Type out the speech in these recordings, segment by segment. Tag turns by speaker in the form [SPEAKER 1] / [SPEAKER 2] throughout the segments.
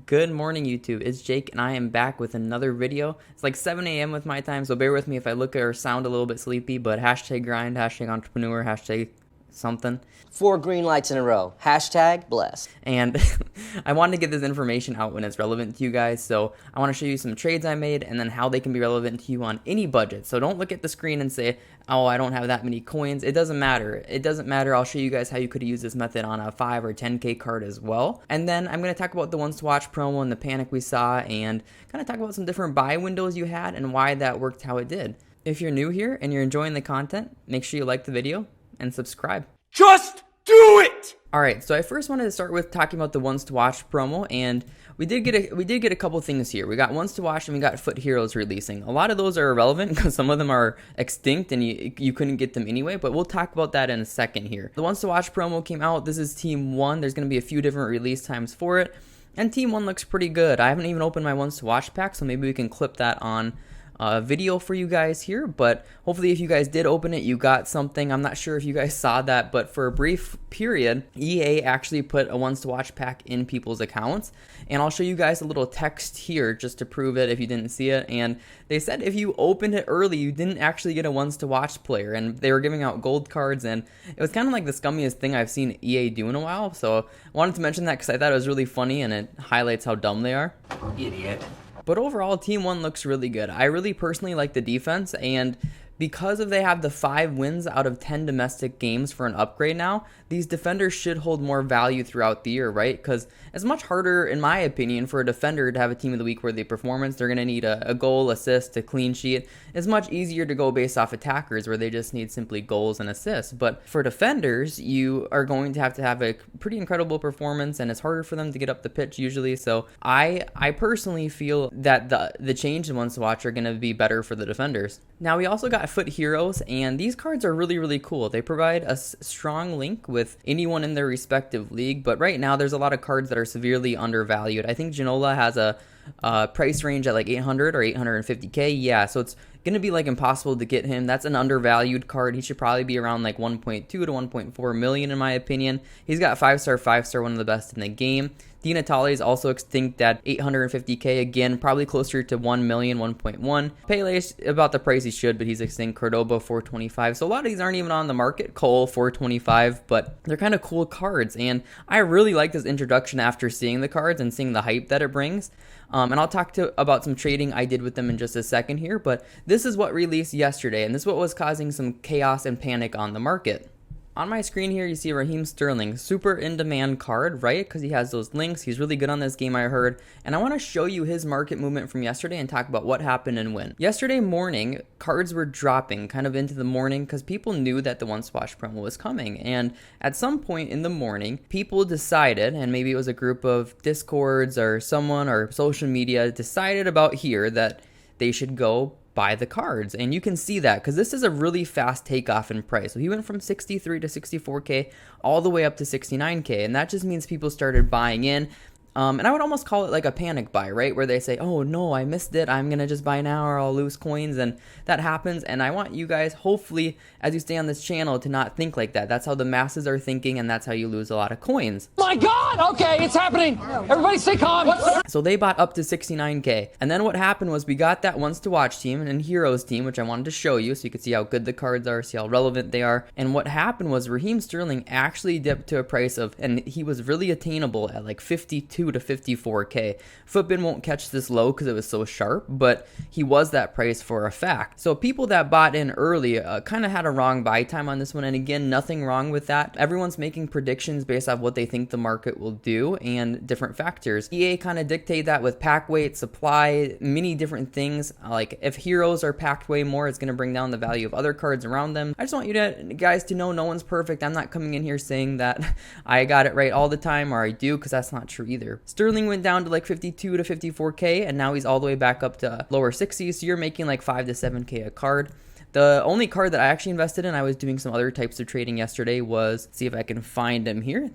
[SPEAKER 1] Good morning, YouTube. It's Jake, and I am back with another video. It's like 7 a.m. with my time, so bear with me if I look or sound a little bit sleepy, but hashtag grind, hashtag entrepreneur, hashtag something.
[SPEAKER 2] 4 green lights in a row. Hashtag blessed.
[SPEAKER 1] And I wanted to get this information out when it's relevant to you guys, so I want to show you some trades I made and then how they can be relevant to you on any budget. So don't look at the screen and say, oh, I don't have that many coins. It doesn't matter. It doesn't matter. I'll show you guys how you could use this method on a 5 or 10K card as well. And then I'm going to talk about the ones to watch promo and the panic we saw and kind of talk about some different buy windows you had and why that worked how it did. If you're new here and you're enjoying the content, make sure you like the video and subscribe.
[SPEAKER 3] Just do it!
[SPEAKER 1] Alright, so I first wanted to start with talking about the ones to watch promo, and we did get a couple things here. We got ones to watch and we got FUT Heroes releasing. A lot of those are irrelevant because some of them are extinct and you couldn't get them anyway, but we'll talk about that in a second here. The ones to watch promo came out. This is Team 1. There's going to be a few different release times for it, and Team 1 looks pretty good. I haven't even opened my ones to watch pack, so maybe we can clip that on video for you guys here, but hopefully if you guys did open it, you got something. I'm not sure if you guys saw that, but for a brief period, EA actually put a ones to watch pack in people's accounts, and I'll show you guys a little text here just to prove it if you didn't see it. And they said if you opened it early, you didn't actually get a ones to watch player, and they were giving out gold cards, and it was kind of like the scummiest thing I've seen EA do in a while. So I wanted to mention that because I thought it was really funny and it highlights how dumb they are.
[SPEAKER 3] Idiot.
[SPEAKER 1] But overall, Team 1 looks really good. I really personally like the defense, and because they have the 5 wins out of 10 domestic games for an upgrade now, these defenders should hold more value throughout the year, right? Because it's much harder, in my opinion, for a defender to have a team of the week worthy performance. They're going to need a goal, assist, a clean sheet. It's much easier to go based off attackers where they just need simply goals and assists. But for defenders, you are going to have a pretty incredible performance, and it's harder for them to get up the pitch usually. So I personally feel that the change in ones to watch are going to be better for the defenders. Now we also got FUT Heroes, and these cards are really, really cool. They provide a strong link with anyone in their respective league, but right now there's a lot of cards that are severely undervalued. I think Ginola has a price range at like 800 or 850k. Yeah, so it's gonna be like impossible to get him. That's an undervalued card. He should probably be around like 1.2 to 1.4 million in my opinion. He's got 5-star, one of the best in the game. Di Natale is also extinct at 850k, again probably closer to 1 million, 1.1. Pele is about the price he should, but he's extinct. Cordoba 425. So a lot of these aren't even on the market. Cole 425, but they're kind of cool cards, and I really like this introduction after seeing the cards and seeing the hype that it brings. And I'll talk about some trading I did with them in just a second here, but this is what released yesterday, and this is what was causing some chaos and panic on the market. On my screen here, you see Raheem Sterling, super in-demand card, right? Because he has those links. He's really good on this game, I heard. And I want to show you his market movement from yesterday and talk about what happened and when. Yesterday morning, cards were dropping kind of into the morning because people knew that the ones to watch promo was coming. And at some point in the morning, people decided, and maybe it was a group of Discords or someone or social media, decided about here that they should go buy the cards. And you can see that because this is a really fast takeoff in price. So he went from 63 to 64k all the way up to 69k, and that just means people started buying in. And I would almost call it like a panic buy, right? Where they say, oh no, I missed it. I'm going to just buy now or I'll lose coins. And that happens. And I want you guys, hopefully, as you stay on this channel, to not think like that. That's how the masses are thinking, and that's how you lose a lot of coins.
[SPEAKER 3] My God! Okay, it's happening. Everybody stay calm.
[SPEAKER 1] So they bought up to 69k. And then what happened was we got that ones to watch team and Heroes team, which I wanted to show you so you could see how good the cards are, see how relevant they are. And what happened was Raheem Sterling actually dipped to a price of, and he was really attainable at like 52 to 54k. Footbin won't catch this low because it was so sharp, but he was that price for a fact. So people that bought in early kind of had a wrong buy time on this one, and again, nothing wrong with that. Everyone's making predictions based off what they think the market will do and different factors. EA kind of dictate that with pack weight, supply, many different things. Like if heroes are packed way more, it's going to bring down the value of other cards around them. I just want you guys to know no one's perfect. I'm not coming in here saying that I got it right all the time, or I do, because that's not true either. Sterling went down to like 52 to 54k, and now he's all the way back up to lower 60s, so you're making like 5 to 7k a card. The only card that I actually invested in, I was doing some other types of trading yesterday, was, see if I can find him here.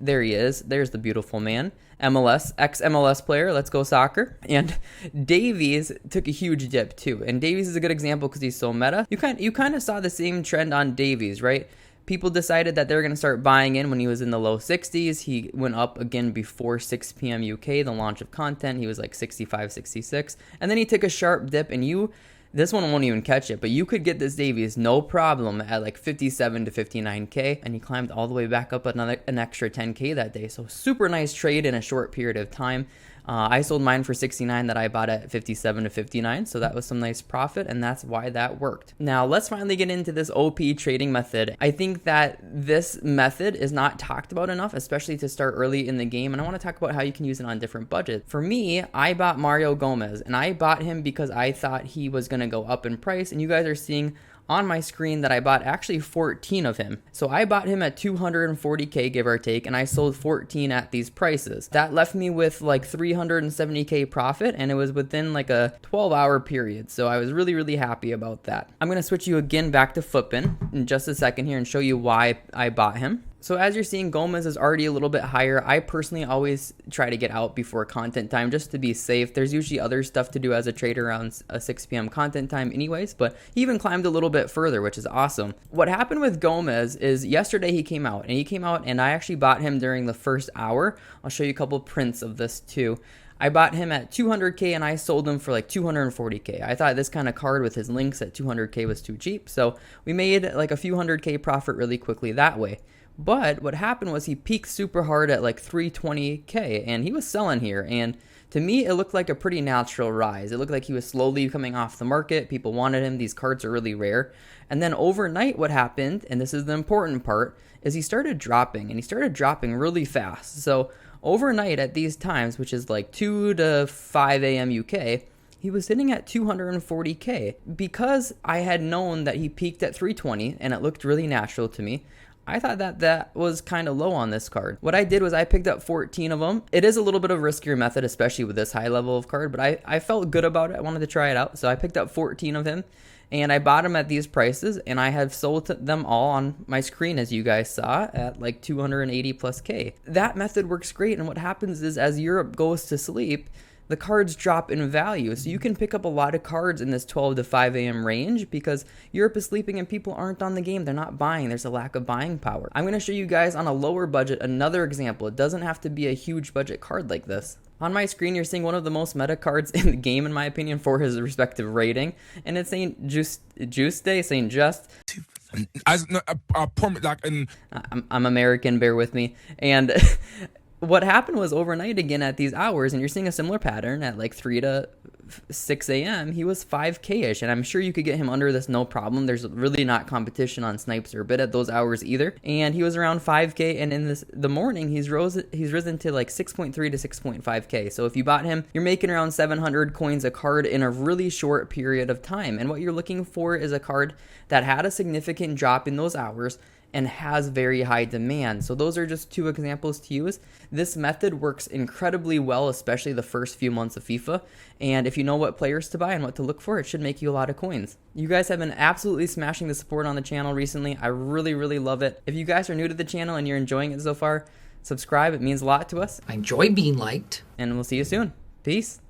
[SPEAKER 1] There he is. There's the beautiful man. MLS, ex-MLS player, let's go soccer. And Davies took a huge dip too. And Davies is a good example because he's so meta. You kind of saw the same trend on Davies, right? People decided that they were going to start buying in when he was in the low 60s. He went up again before 6 p.m. UK, the launch of content. He was like 65, 66. And then he took a sharp dip, and this one won't even catch it, but you could get this Davies no problem at like 57 to 59K, and he climbed all the way back up an extra 10K that day. So super nice trade in a short period of time. I sold mine for 69 that I bought at 57 to 59, so that was some nice profit, and that's why that worked. Now let's finally get into this OP trading method. I think that this method is not talked about enough, especially to start early in the game, and I want to talk about how you can use it on different budgets. For me, I bought Mario Gomez, and I bought him because I thought he was going to go up in price, and you guys are seeing on my screen that I bought actually 14 of him. So I bought him at 240K, give or take, and I sold 14 at these prices. That left me with like 370K profit, and it was within like a 12-hour period. So I was really, really happy about that. I'm going to switch you again back to FUTBin in just a second here and show you why I bought him. So as you're seeing, Gomez is already a little bit higher. I personally always try to get out before content time just to be safe. There's usually other stuff to do as a trader around a 6 p.m. content time anyways, but he even climbed a little bit further, which is awesome. What happened with Gomez is yesterday he came out, and I actually bought him during the first hour. I'll show you a couple prints of this too. I bought him at 200K and I sold him for like 240K. I thought this kind of card with his links at 200K was too cheap, so we made like a few 100K profit really quickly that way. But what happened was he peaked super hard at like 320K, and he was selling here, and to me it looked like a pretty natural rise. It looked like he was slowly coming off the market. People wanted him. These cards are really rare. And then overnight what happened, and this is the important part, is he started dropping, and he started dropping really fast. So overnight at these times, which is like 2 to 5 a.m. UK, he was sitting at 240K. Because I had known that he peaked at 320 and it looked really natural to me, I thought that was kind of low on this card. What I did was I picked up 14 of them. It is a little bit of a riskier method, especially with this high level of card, but I felt good about it. I wanted to try it out. So I picked up 14 of him, and I bought them at these prices, and I have sold them all on my screen, as you guys saw, at like 280 plus K. That method works great, and what happens is as Europe goes to sleep, the cards drop in value. So you can pick up a lot of cards in this 12 to 5 a.m. range because Europe is sleeping and people aren't on the game. They're not buying. There's a lack of buying power. I'm going to show you guys on a lower budget another example. It doesn't have to be a huge budget card like this. On my screen, you're seeing one of the most meta cards in the game, in my opinion, for his respective rating. And it's Saint Juste, Saint Just. I'm American, bear with me. And what happened was overnight again at these hours, and you're seeing a similar pattern at like 3 to 6 a.m. He was 5K-ish, and I'm sure you could get him under this no problem. There's really not competition on snipes or bid at those hours either. And he was around 5K, and in the morning he's risen to like 6.3 to 6.5K. So if you bought him, you're making around 700 coins a card in a really short period of time. And what you're looking for is a card that had a significant drop in those hours and has very high demand. So those are just two examples to use. This method works incredibly well, especially the first few months of FIFA. And if you know what players to buy and what to look for, it should make you a lot of coins. You guys have been absolutely smashing the support on the channel recently. I really, really love it. If you guys are new to the channel and you're enjoying it so far, subscribe. It means a lot to us.
[SPEAKER 4] I enjoy being liked.
[SPEAKER 1] And we'll see you soon. Peace.